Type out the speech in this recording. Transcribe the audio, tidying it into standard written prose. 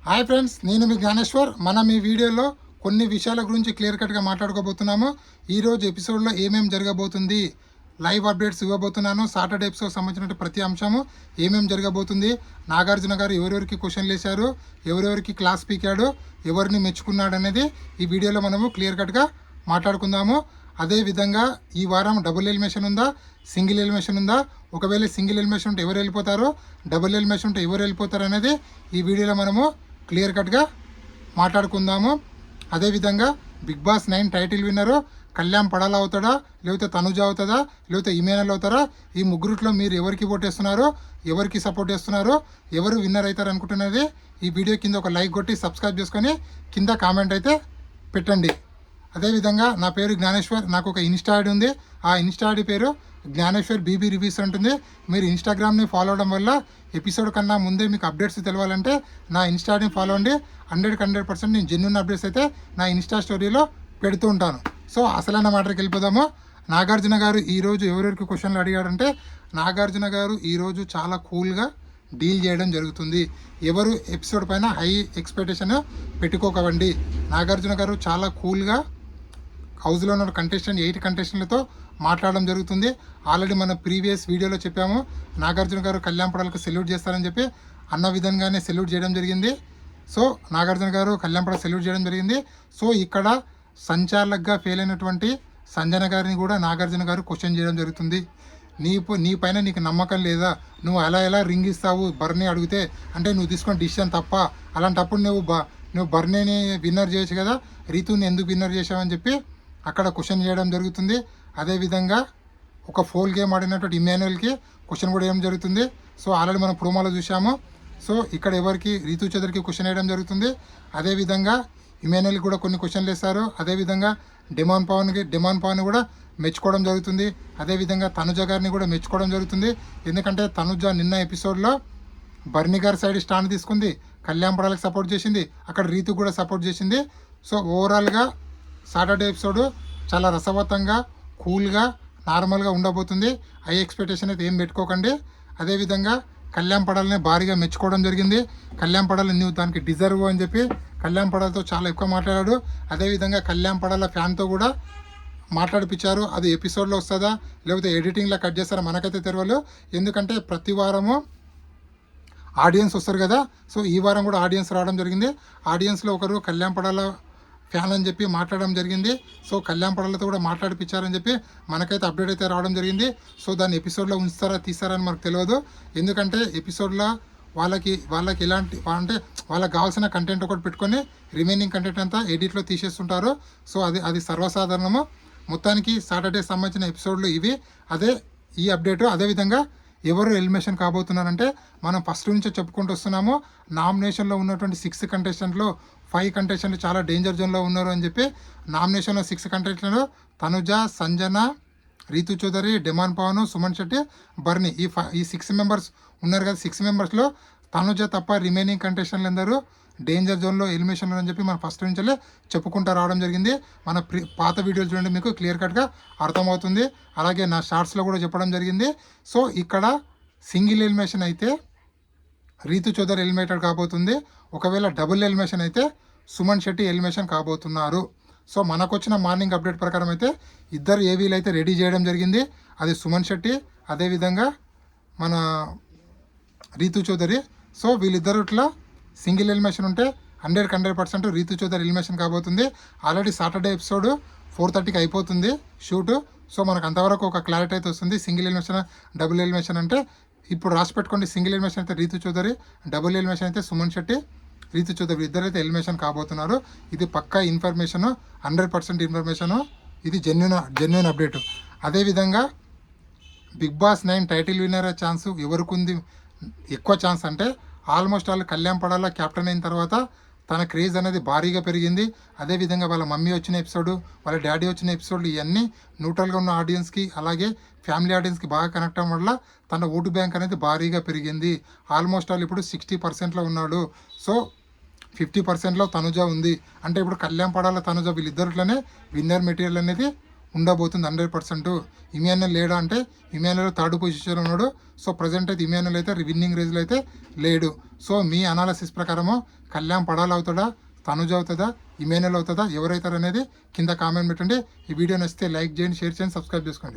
Hi friends, నేను మీ జ్ఞానేశ్వర్. మనం ఈ వీడియోలో కొన్ని విషయాల గురించి క్లియర్ కట్గా మాట్లాడుకోబోతున్నాము. ఈరోజు ఎపిసోడ్లో ఏమేమి జరగబోతుంది, లైవ్ అప్డేట్స్ ఇవ్వబోతున్నాను. సాటర్డే ఎపిసోడ్ సంబంధించిన ప్రతి అంశము ఏమేమి జరగబోతుంది, నాగార్జున గారు ఎవరెవరికి క్వశ్చన్లు వేశారు, ఎవరెవరికి క్లాస్ పీకాడు, ఎవరిని మెచ్చుకున్నాడు అనేది ఈ వీడియోలో మనము క్లియర్ కట్గా మాట్లాడుకుందాము. అదేవిధంగా ఈ వారం డబుల్ ఎలిమినేషన్ ఉందా, సింగిల్ ఎలిమినేషన్ ఉందా, ఒకవేళ సింగిల్ ఎలిమినేషన్ ఉంటే ఎవరు వెళ్ళిపోతారు, డబుల్ ఎలిమినేషన్ ఉంటే ఎవరు వెళ్ళిపోతారు అనేది ఈ వీడియోలో మనము క్లియర్ కట్గా మాట్లాడుకుందాము. అదేవిధంగా బిగ్ బాస్ 9 టైటిల్ విన్నరు కళ్యాణ్ పడాలా అవుతాడా, లేకపోతే తనుజ అవుతుందా, లేకపోతే ఇమేనల్ అవుతారా, ఈ ముగ్గురుట్లో మీరు ఎవరికి ఓట్ వేస్తున్నారో, ఎవరికి సపోర్ట్ చేస్తున్నారో, ఎవరు విన్నర్ అవుతారు అనుకుంటున్నది ఈ వీడియో కింద ఒక లైక్ కొట్టి సబ్స్క్రైబ్ చేసుకొని కింద కామెంట్ అయితే పెట్టండి. అదేవిధంగా నా పేరు జ్ఞానేశ్వర్, నాకు ఒక ఇన్స్టా ఐడి ఉంది. ఆ ఇన్స్టా ఐడి పేరు జ్ఞానేశ్వర్ బీబీ రివ్యూస్ ఉంటుంది. మీరు ఇన్స్టాగ్రామ్ని ఫాలో అవడం వల్ల ఎపిసోడ్ కన్నా ముందే మీకు అప్డేట్స్ తెలవాలంటే నా ఇన్స్టా ఐడిని ఫాలో అండి. 100% నేను జెన్యూన్ అప్డేట్స్ అయితే నా ఇన్స్టా స్టోరీలో పెడుతూ ఉంటాను. సో అసలైన మ్యాటర్కి వెళ్ళిపోదాము. నాగార్జున గారు ఈరోజు ఎవరెవరికి క్వశ్చన్లు అడిగాడంటే, నాగార్జున గారు ఈరోజు చాలా కూల్గా డీల్ చేయడం జరుగుతుంది. ఎవరు ఎపిసోడ్ పైన హై ఎక్స్పెక్టేషన్ పెట్టుకోకండి. నాగార్జున గారు చాలా కూల్గా హౌస్లో ఉన్న కంటెస్టెంట్ 8 కంటెస్టెంట్లతో మాట్లాడడం జరుగుతుంది. ఆల్రెడీ మన ప్రీవియస్ వీడియోలో చెప్పాము, నాగార్జున గారు కళ్యాణ్ పడాలకు సెల్యూట్ చేస్తారని చెప్పి అన్న విధంగానే సెల్యూట్ చేయడం జరిగింది. సో నాగార్జున గారు కళ్యాణ్ పడాలకు సెల్యూట్ చేయడం జరిగింది. సో ఇక్కడ సంచాలకుగా ఫెయిల్ అయినటువంటి సంజన గారిని కూడా నాగార్జున గారు క్వశ్చన్ చేయడం జరుగుతుంది. నీ పైన నీకు నమ్మకం లేదా, నువ్వు ఎలా రింగ్ ఇస్తావు బర్నీ అడిగితే, అంటే నువ్వు తీసుకున్న డిసిషన్ తప్ప, అలాంటప్పుడు నువ్వు బర్నీని విన్నర్ చేయొచ్చు కదా, రీతుని ఎందుకు విన్నర్ చేసావని చెప్పి అక్కడ క్వశ్చన్ చేయడం జరుగుతుంది. అదేవిధంగా ఒక ఫోల్ గేమ్ ఆడినటువంటి ఇమాన్యుయల్కి క్వశ్చన్ కూడా వేయడం జరుగుతుంది. సో ఆల్రెడీ మనం ప్రోమోలో చూసాము. సో ఇక్కడ ఎవరికి రీతు చౌదరికి క్వశ్చన్ వేయడం జరుగుతుంది. అదేవిధంగా ఇమాన్యుయల్కి కూడా కొన్ని క్వశ్చన్లు వేస్తారు. అదేవిధంగా డిమాన్ పవన్ కూడా మెచ్చుకోవడం జరుగుతుంది. అదేవిధంగా తనుజ గారిని కూడా మెచ్చుకోవడం జరుగుతుంది. ఎందుకంటే తనుజ నిన్న ఎపిసోడ్లో బర్నీ గారి సైడ్ స్టాండ్ తీసుకుంది, కళ్యాణ్ పడాలకు సపోర్ట్ చేసింది, అక్కడ రీతు కూడా సపోర్ట్ చేసింది. సో ఓవరాల్గా సాటర్డే ఎపిసోడ్ చాలా రసవత్తంగా, కూల్గా, నార్మల్గా ఉండబోతుంది. హై ఎక్స్పెక్టేషన్ అయితే ఏం పెట్టుకోకండి. అదేవిధంగా కళ్యాణ్ పడాలని భారీగా మెచ్చుకోవడం జరిగింది. కళ్యాణ్ పడాలి నువ్వు దానికి డిజర్వ్ అని చెప్పి కళ్యాణ్ పడాలతో చాలా ఎక్కువ మాట్లాడాడు. అదేవిధంగా కళ్యాణ్ పడాల ఫ్యాన్తో కూడా మాట్లాడిపించారు. అది ఎపిసోడ్లో వస్తుందా లేకపోతే ఎడిటింగ్లో కట్ చేస్తారా మనకైతే తెలియదు. ఎందుకంటే ప్రతి వారము ఆడియన్స్ వస్తారు కదా. సో ఈ వారం కూడా ఆడియన్స్ రావడం జరిగింది. ఆడియన్స్లో ఒకరు కళ్యాణ్ పడాల ఫ్యాన్ అని చెప్పి మాట్లాడడం జరిగింది. సో కళ్యాణ్ పడాలతో కూడా మాట్లాడిపించారని చెప్పి మనకైతే అప్డేట్ అయితే రావడం జరిగింది. సో దాన్ని ఎపిసోడ్లో ఉంచుతారా తీస్తారని మనకు తెలియదు. ఎందుకంటే ఎపిసోడ్లో వాళ్ళకి ఎలాంటి అంటే వాళ్ళకి కావాల్సిన కంటెంట్ ఒకటి పెట్టుకొని రిమైనింగ్ కంటెంట్ అంతా ఎడిట్లో తీసేస్తుంటారు. సో అది సర్వసాధారణము. మొత్తానికి సాటర్డే సంబంధించిన ఎపిసోడ్లు ఇవి. అదే ఈ అప్డేటు. అదేవిధంగా ఎవరు ఎలిమినేషన్ కాబోతున్నారంటే, మనం ఫస్ట్ నుంచే చెప్పుకుంటూ వస్తున్నాము, నామినేషన్లో ఉన్నటువంటి 6 కంటెస్టెంట్లో 5 కంటెస్టెంట్లు చాలా డేంజర్ జోన్లో ఉన్నారు అని చెప్పి నామినేషన్లో 6 కంటెస్టెంట్లు తనుజ, సంజన, రీతు చౌదరి, డిమాన్ పవన్, సుమన్ శెట్టి, బర్నీ ఈ 6 మెంబర్స్ ఉన్నారు కదా. 6 మెంబర్స్లో తనుజ తప్ప రిమైనింగ్ కంటెస్టెంట్లు అందరూ డేంజర్ జోన్లో ఎలిమినేషన్లో అని చెప్పి మనం ఫస్ట్ నుంచే చెప్పుకుంటూ రావడం జరిగింది. మన పాత వీడియోలు చూడండి, మీకు క్లియర్ కట్గా అర్థమవుతుంది. అలాగే నా షార్ట్స్లో కూడా చెప్పడం జరిగింది. సో ఇక్కడ సింగిల్ ఎలిమినేషన్ అయితే రీతు చౌదరి ఎలిమినేటెడ్ కాబోతుంది. ఒకవేళ డబుల్ ఎలిమినేషన్ అయితే సుమన్ శెట్టి ఎలిమినేషన్ కాబోతున్నారు. సో మనకు వచ్చిన మార్నింగ్ అప్డేట్ ప్రకారం అయితే ఇద్దరు ఏవీలు అయితే రెడీ చేయడం జరిగింది. అది సుమన్ శెట్టి, అదేవిధంగా మన రీతు చౌదరి. సో వీళ్ళిద్దరు ఇట్లా సింగిల్ ఎలిమినేషన్ ఉంటే 100% రీతు చౌదరి ఎలిమినేషన్ కాబోతుంది. ఆల్రెడీ సాటర్డే ఎపిసోడ్ 4:30కి అయిపోతుంది షూటు. సో మనకు అంతవరకు ఒక క్లారిటీ అయితే వస్తుంది. సింగిల్ ఎలిమినేషన్ డబుల్ ఎలిమినేషన్ అంటే ఇప్పుడు రాసి పెట్టుకోండి. సింగిల్ ఎలిమినేషన్ అయితే రీతు చౌదరి, డబుల్ ఎలిమినేషన్ అయితే సుమన్ శెట్టి, రీతు చౌదరి ఇద్దరైతే ఎలిమినేషన్ కాబోతున్నారు. ఇది పక్కా ఇన్ఫర్మేషను, 100% ఇన్ఫర్మేషను. ఇది జెన్యున్ అప్డేటు. అదేవిధంగా Bigg Boss 9 title winner chance ఎవరికి ఉంది ఎక్కువ ఛాన్స్ అంటే, ఆల్మోస్ట్ వాళ్ళు కళ్యాణ్ పడాల క్యాప్టెన్ అయిన తర్వాత తన క్రేజ్ అనేది భారీగా పెరిగింది. అదేవిధంగా వాళ్ళ మమ్మీ వచ్చిన ఎపిసోడు, వాళ్ళ డాడీ వచ్చిన ఎపిసోడ్లు ఇవన్నీ న్యూట్రల్గా ఉన్న ఆడియన్స్కి, అలాగే ఫ్యామిలీ ఆడియన్స్కి బాగా కనెక్ట్ అవ్వడం వల్ల తన ఓటు బ్యాంక్ అనేది భారీగా పెరిగింది. ఆల్మోస్ట్ వాళ్ళు ఇప్పుడు 60%లో ఉన్నాడు. సో 50%లో తనుజ ఉంది. అంటే ఇప్పుడు కళ్యాణ్ పడాల తనుజ వీళ్ళిద్దరిలోనే విన్నర్ మెటీరియల్ అనేది ఉండబోతుంది 100%. ఇమాన్యుయల్ లేడా అంటే ఇమాన్యుయల్ 3rd పొజిషన్లో ఉన్నాడు. సో ప్రజెంట్ అయితే ఇమాన్యుయల్ అయితే విన్నింగ్ రేజ్లో అయితే లేడు. సో మీ అనాలసిస్ ప్రకారము కళ్యాణ్ పడాల్ అవుతాడా, తనుజ అవుతుందా, ఇమేనల్ అవుతుందా, ఎవరైతారు అనేది కింద కామెంట్ పెట్టండి. ఈ వీడియో నచ్చితే లైక్ చేయండి, షేర్ చేయండి, సబ్స్క్రైబ్ చేసుకోండి.